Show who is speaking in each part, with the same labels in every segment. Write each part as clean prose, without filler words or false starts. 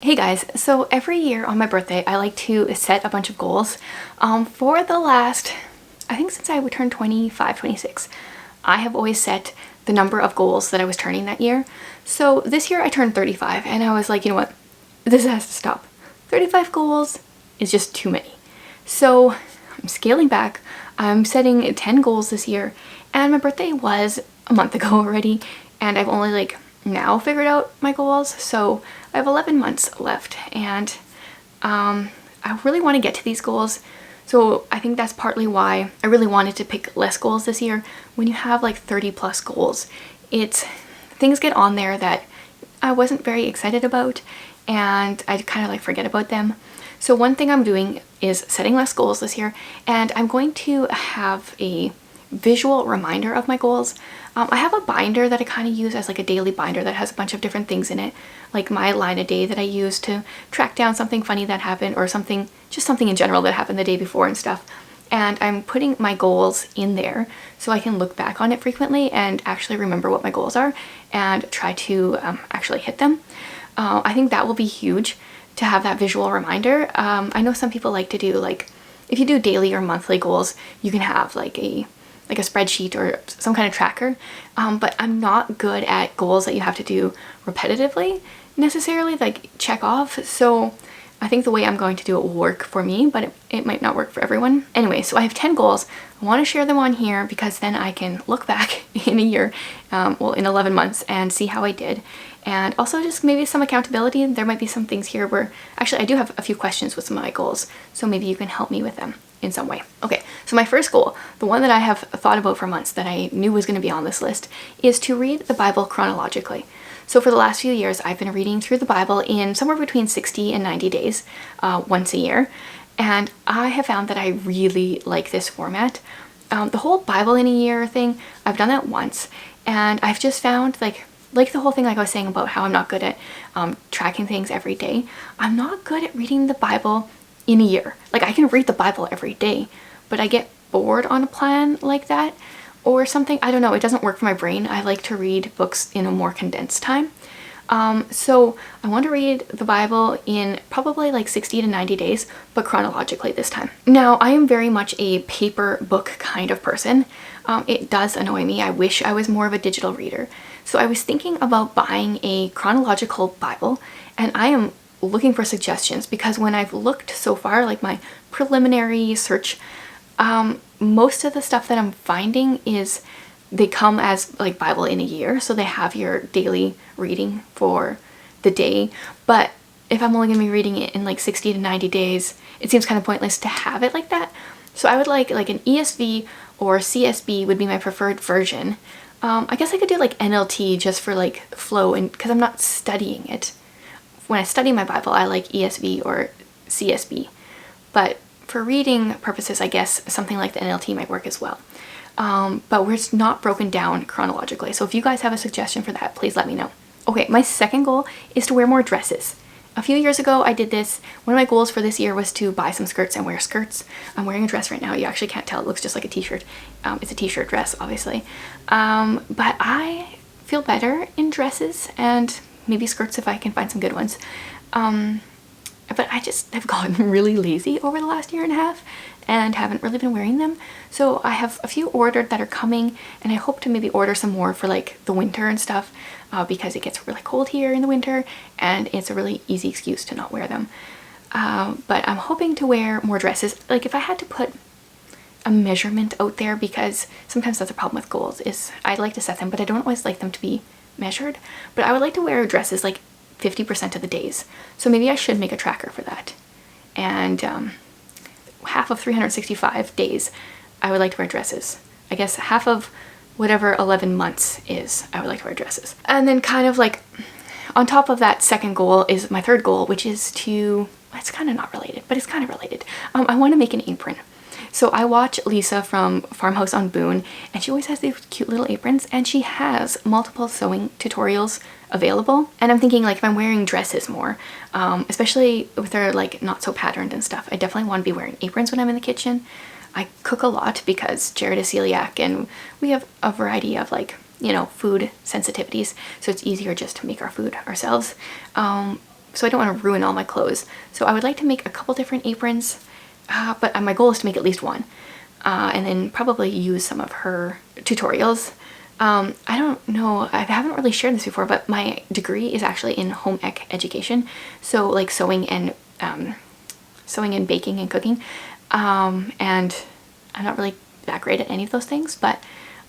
Speaker 1: Hey guys, so every year on my birthday I like to set a bunch of goals. For the last, I think since I turned 25, 26, I have always set the number of goals that I was turning that year. So this year I turned 35 and I was like, you know what, this has to stop. 35 goals is just too many. So I'm scaling back. I'm setting 10 goals this year and my birthday was a month ago already and I've only now figured out my goals, so I have 11 months left and I really want to get to these goals. So I think that's partly why I really wanted to pick less goals this year. When you have like 30 plus goals, things get on there that I wasn't very excited about and I kind of forget about them. So one thing I'm doing is setting less goals this year, and I'm going to have a visual reminder of my goals. I have a binder that I kind of use as a daily binder that has a bunch of different things in it, like my line a day that I use to track down something funny that happened or just something in general that happened the day before and stuff. And I'm putting my goals in there so I can look back on it frequently and actually remember what my goals are and try to actually hit them. I think that will be huge to have that visual reminder. I know some people like to do if you do daily or monthly goals, you can have a spreadsheet or some kind of tracker, but I'm not good at goals that you have to do repetitively necessarily, check off. So I think the way I'm going to do it will work for me, but it might not work for everyone. Anyway, so I have 10 goals. I want to share them on here because then I can look back in a year, in 11 months, and see how I did. And also just maybe some accountability. There might be some things here where, actually I do have a few questions with some of my goals, so maybe you can help me with them in some way. Okay, so my first goal, the one that I have thought about for months that I knew was going to be on this list, is to read the Bible chronologically. So for the last few years, I've been reading through the Bible in somewhere between 60 and 90 days, once a year. And I have found that I really like this format. The whole Bible in a year thing, I've done that once. And I've just found the whole thing I was saying about how I'm not good at tracking things every day. I'm not good at reading the Bible in a year. I can read the Bible every day, but I get bored on a plan like that or something. I don't know, it doesn't work for my brain. I like to read books in a more condensed time. So I want to read the Bible in probably 60 to 90 days, but chronologically this time. Now, I am very much a paper book kind of person. It does annoy me. I wish I was more of a digital reader. So I was thinking about buying a chronological Bible, and I am looking for suggestions because when I've looked so far, my preliminary search, most of the stuff that I'm finding is they come as Bible in a year, so they have your daily reading for the day. But if I'm only going to be reading it in 60 to 90 days, it seems kind of pointless to have it like that. So I would like an ESV or CSB would be my preferred version. I guess I could do NLT just for flow, and because I'm not studying it. When I study my Bible, I like ESV or CSB, but for reading purposes, I guess something like the NLT might work as well. But where it's not broken down chronologically. So if you guys have a suggestion for that, please let me know. Okay, my second goal is to wear more dresses. A few years ago, I did this. One of my goals for this year was to buy some skirts and wear skirts. I'm wearing a dress right now. You actually can't tell. It looks just like a t-shirt. It's a t-shirt dress, obviously. But I feel better in dresses and maybe skirts if I can find some good ones. But I just have gotten really lazy over the last year and a half and haven't really been wearing them. So I have a few ordered that are coming, and I hope to maybe order some more for the winter and stuff, because it gets really cold here in the winter and it's a really easy excuse to not wear them. But I'm hoping to wear more dresses. If I had to put a measurement out there, because sometimes that's a problem with goals, is I like to set them, but I don't always like them to be measured. But I would like to wear dresses 50% of the days. So maybe I should make a tracker for that. And half of 365 days, I would like to wear dresses. I guess half of whatever 11 months is, I would like to wear dresses. And then kind of on top of that second goal is my third goal, which is it's kind of not related, but it's kind of related. I want to make an apron. So I watch Lisa from Farmhouse on Boone, and she always has these cute little aprons, and she has multiple sewing tutorials available. And I'm thinking if I'm wearing dresses more, especially if they're not so patterned and stuff, I definitely want to be wearing aprons when I'm in the kitchen. I cook a lot because Jared is celiac, and we have a variety of food sensitivities, so it's easier just to make our food ourselves. so I don't want to ruin all my clothes. So I would like to make a couple different aprons, but my goal is to make at least one, and then probably use some of her tutorials. I don't know, I haven't really shared this before, but my degree is actually in home ec education, so like sewing and baking and cooking, and I'm not really that great at any of those things, but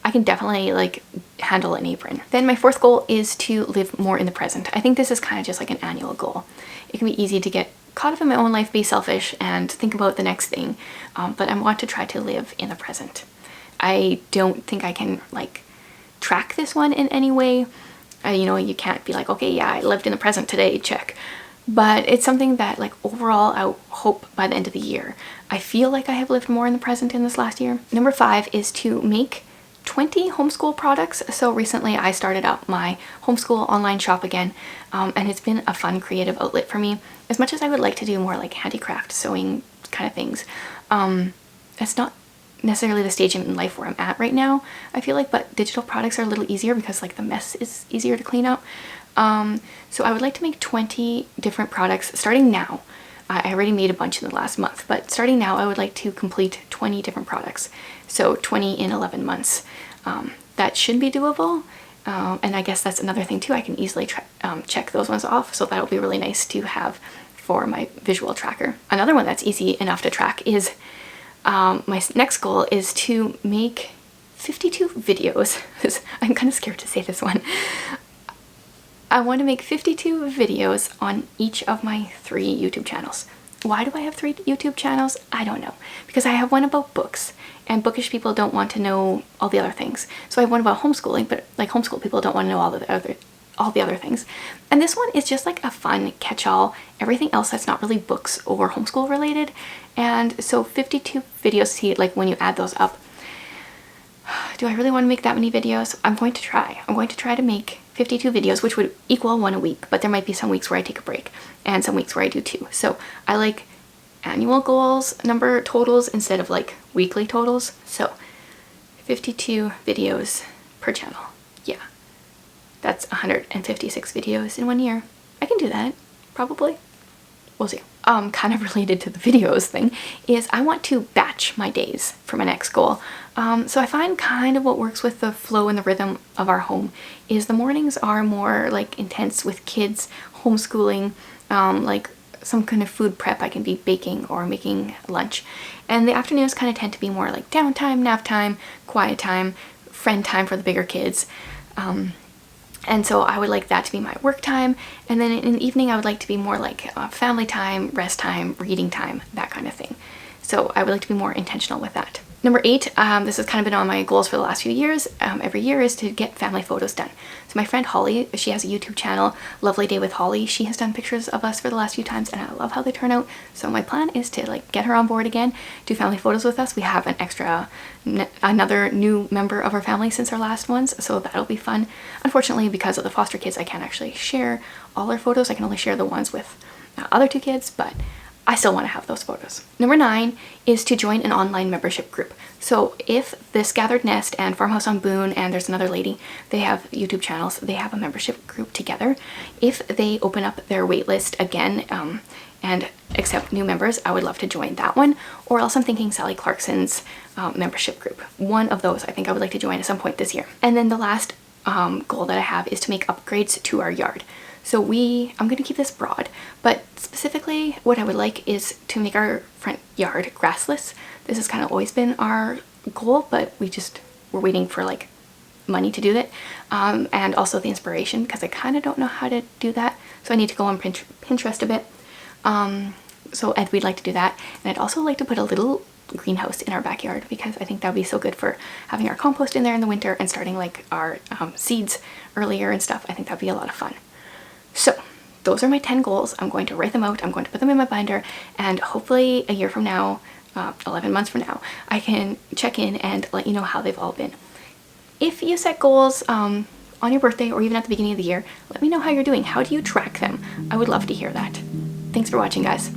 Speaker 1: I can definitely like handle an apron. Then my fourth goal is to live more in the present. I think this is kind of just like an annual goal. It can be easy to get caught up in my own life, be selfish, and think about the next thing, but I want to try to live in the present. I don't think I can like track this one in any way. You know, you can't be like, okay, yeah, I lived in the present today, check. But it's something that like overall I hope by the end of the year, I feel like I have lived more in the present in this last year. Number 5 is to make 20 homeschool products. So recently I started up my homeschool online shop again, and it's been a fun creative outlet for me. As much as I would like to do more like handicraft sewing kind of things, it's not necessarily the stage in life where I'm at right now, I feel like, but digital products are a little easier because like the mess is easier to clean up. So I would like to make 20 different products starting now. I already made a bunch in the last month, but starting now I would like to complete 20 different products. So 20 in 11 months. That should be doable. And I guess that's another thing too. I can easily check those ones off. So that'll be really nice to have for my visual tracker. Another one that's easy enough to track is my next goal is to make 52 videos. I'm kind of scared to say this one. I want to make 52 videos on each of my 3 YouTube channels. Why do I have 3 YouTube channels? I don't know. Because I have one about books, and bookish people don't want to know all the other things. So I have one about homeschooling, but like homeschool people don't want to know all the other things. And this one is just like a fun catch-all, everything else that's not really books or homeschool related. And so 52 videos, see, like when you add those up, do I really want to make that many videos? I'm going to try. I'm going to try to make 52 videos, which would equal 1 a week, but there might be some weeks where I take a break and some weeks where I do 2. So I like annual goals, number totals instead of like weekly totals. So 52 videos per channel. Yeah, that's 156 videos in 1 year. I can do that, probably. We'll see. Kind of related to the videos thing is I want to batch my days for my next goal. So I find kind of what works with the flow and the rhythm of our home is the mornings are more like intense with kids, homeschooling, like some kind of food prep. I can be baking or making lunch. And the afternoons kind of tend to be more like downtime, nap time, quiet time, friend time for the bigger kids. And so I would like that to be my work time. And then in the evening, I would like to be more like family time, rest time, reading time, that kind of thing. So I would like to be more intentional with that. Number 8, this has kind of been on my goals for the last few years, every year, is to get family photos done. So my friend Holly, she has a YouTube channel, Lovely Day with Holly. She has done pictures of us for the last few times and I love how they turn out. So my plan is to like get her on board again, do family photos with us. We have another new member of our family since our last ones, so that'll be fun. Unfortunately, because of the foster kids, I can't actually share all our photos. I can only share the ones with other 2 kids, but I still want to have those photos. Number 9 is to join an online membership group. So if this Gathered Nest and Farmhouse on Boone and there's another lady, they have YouTube channels, they have a membership group together. If they open up their waitlist again and accept new members, I would love to join that one. Or else I'm thinking Sally Clarkson's membership group. One of those I think I would like to join at some point this year. And then the last goal that I have is to make upgrades to our yard. So I'm going to keep this broad, but specifically what I would like is to make our front yard grassless. This has kind of always been our goal, but we're waiting for like money to do that. And also the inspiration, because I kind of don't know how to do that. So I need to go on Pinterest a bit. So we'd like to do that. And I'd also like to put a little greenhouse in our backyard because I think that would be so good for having our compost in there in the winter and starting like our seeds earlier and stuff. I think that'd be a lot of fun. So those are my 10 goals. I'm going to write them out. I'm going to put them in my binder, and hopefully a year from now, 11 months from now, I can check in and let you know how they've all been. If you set goals on your birthday or even at the beginning of the year, let me know how you're doing. How do you track them? I would love to hear that. Thanks for watching, guys.